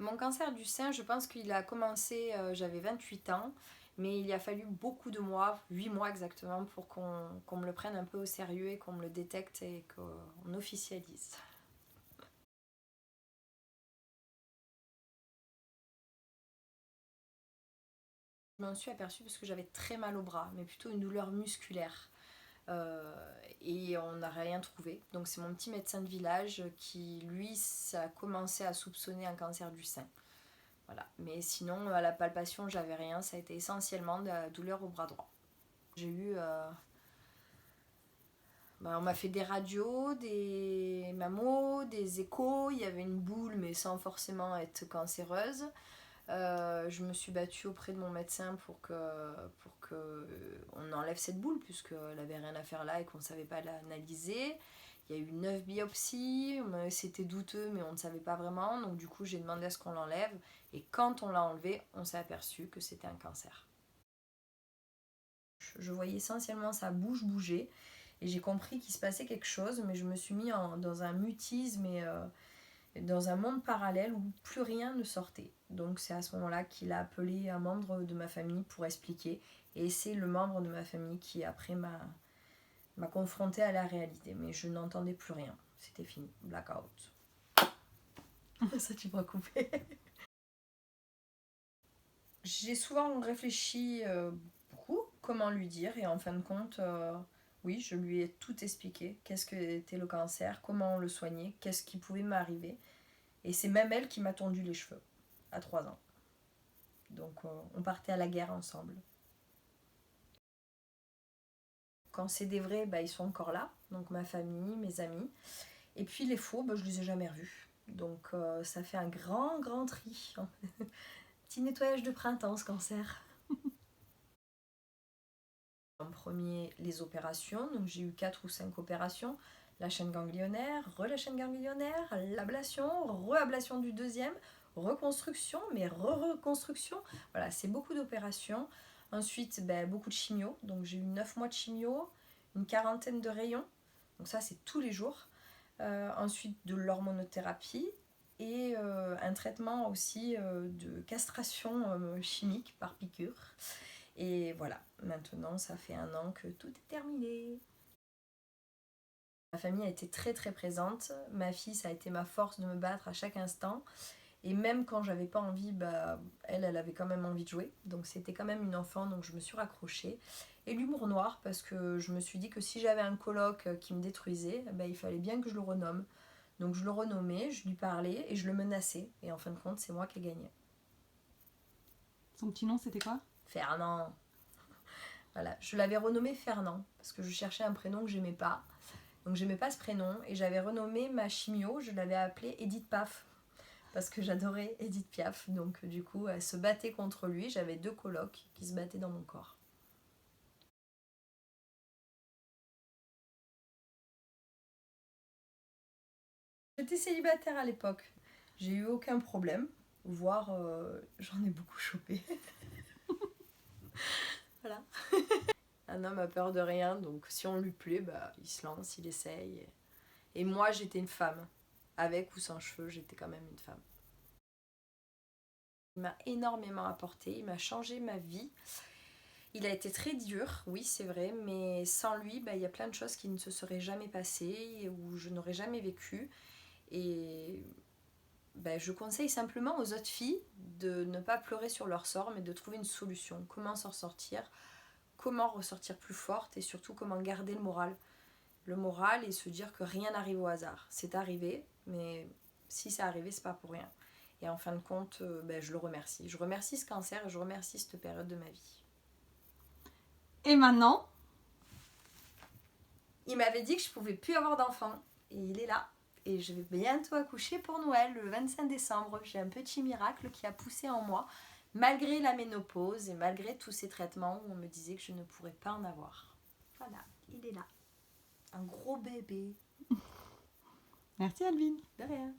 Mon cancer du sein, je pense qu'il a commencé, j'avais 28 ans, mais il a fallu beaucoup de mois, 8 mois exactement, pour qu'on me le prenne un peu au sérieux et qu'on me le détecte et qu'on officialise. Je m'en suis aperçue parce que j'avais très mal au bras, mais plutôt une douleur musculaire. Et on n'a rien trouvé. Donc c'est mon petit médecin de village qui, lui, ça a commencé à soupçonner un cancer du sein. Voilà. Mais sinon, à la palpation, j'avais rien. Ça a été essentiellement de la douleur au bras droit. J'ai eu... on m'a fait des radios, des mammos, des échos. Il y avait une boule, mais sans forcément être cancéreuse. Je me suis battue auprès de mon médecin pour que on enlève cette boule, puisqu'elle n'avait rien à faire là et qu'on ne savait pas l'analyser. Il y a eu 9 biopsies, c'était douteux, mais on ne savait pas vraiment. Donc du coup, j'ai demandé à ce qu'on l'enlève. Et quand on l'a enlevé, on s'est aperçu que c'était un cancer. Je voyais essentiellement sa bouche bouger. Et j'ai compris qu'il se passait quelque chose, mais je me suis mis dans un mutisme et dans un monde parallèle où plus rien ne sortait. Donc c'est à ce moment-là qu'il a appelé un membre de ma famille pour expliquer. Et c'est le membre de ma famille qui après m'a confronté à la réalité. Mais je n'entendais plus rien. C'était fini. Blackout. Ça tu m'as coupé. J'ai souvent réfléchi beaucoup comment lui dire et en fin de compte, oui, je lui ai tout expliqué. Qu'est-ce que était le cancer, comment on le soignait, qu'est-ce qui pouvait m'arriver. Et c'est même elle qui m'a tondu les cheveux à 3 ans. Donc on partait à la guerre ensemble. Quand c'est des vrais, ils sont encore là. Donc ma famille, mes amis. Et puis les faux, je les ai jamais revus. Donc ça fait un grand, grand tri. Petit nettoyage de printemps, ce cancer. En premier, les opérations. Donc j'ai eu 4 ou 5 opérations. La chaîne ganglionnaire, la chaîne ganglionnaire, l'ablation, re-ablation du deuxième, reconstruction, mais re-reconstruction. Voilà, c'est beaucoup d'opérations. Ensuite, beaucoup de chimio. Donc j'ai eu 9 mois de chimio, une quarantaine de rayons. Donc ça, c'est tous les jours. Ensuite, de l'hormonothérapie et un traitement aussi de castration chimique par piqûre. Et voilà, maintenant ça fait 1 an que tout est terminé. Ma famille a été très très présente. Ma fille, ça a été ma force de me battre à chaque instant. Et même quand j'avais pas envie, elle avait quand même envie de jouer. Donc c'était quand même une enfant, donc je me suis raccrochée. Et l'humour noir, parce que je me suis dit que si j'avais un coloc qui me détruisait, il fallait bien que je le renomme. Donc je le renommais, je lui parlais et je le menaçais. Et en fin de compte, c'est moi qui ai gagné. Son petit nom, c'était quoi? Fernand. Voilà, je l'avais renommé Fernand, parce que je cherchais un prénom que j'aimais pas. Donc j'aimais pas ce prénom, et j'avais renommé ma chimio, je l'avais appelée Edith Paf, parce que j'adorais Edith Piaf. Donc du coup, elle se battait contre lui, j'avais 2 colocs qui se battaient dans mon corps. J'étais célibataire à l'époque, j'ai eu aucun problème, voire j'en ai beaucoup chopé. Voilà. Un homme a peur de rien, donc si on lui plaît, il se lance, il essaye. Et moi, j'étais une femme. Avec ou sans cheveux, j'étais quand même une femme. Il m'a énormément apporté, il m'a changé ma vie. Il a été très dur, oui c'est vrai, mais sans lui, il y a plein de choses qui ne se seraient jamais passées ou je n'aurais jamais vécu. Et je conseille simplement aux autres filles de ne pas pleurer sur leur sort, mais de trouver une solution. Comment s'en sortir, comment ressortir plus forte et surtout comment garder le moral. Le moral et se dire que rien n'arrive au hasard. C'est arrivé, mais si c'est arrivé, c'est pas pour rien. Et en fin de compte, je le remercie. Je remercie ce cancer et je remercie cette période de ma vie. Et maintenant, il m'avait dit que je pouvais plus avoir d'enfant. Et il est là. Et je vais bientôt accoucher pour Noël, le 25 décembre. J'ai un petit miracle qui a poussé en moi, malgré la ménopause et malgré tous ces traitements où on me disait que je ne pourrais pas en avoir. Voilà, il est là. Un gros bébé. merci Alvin. De rien.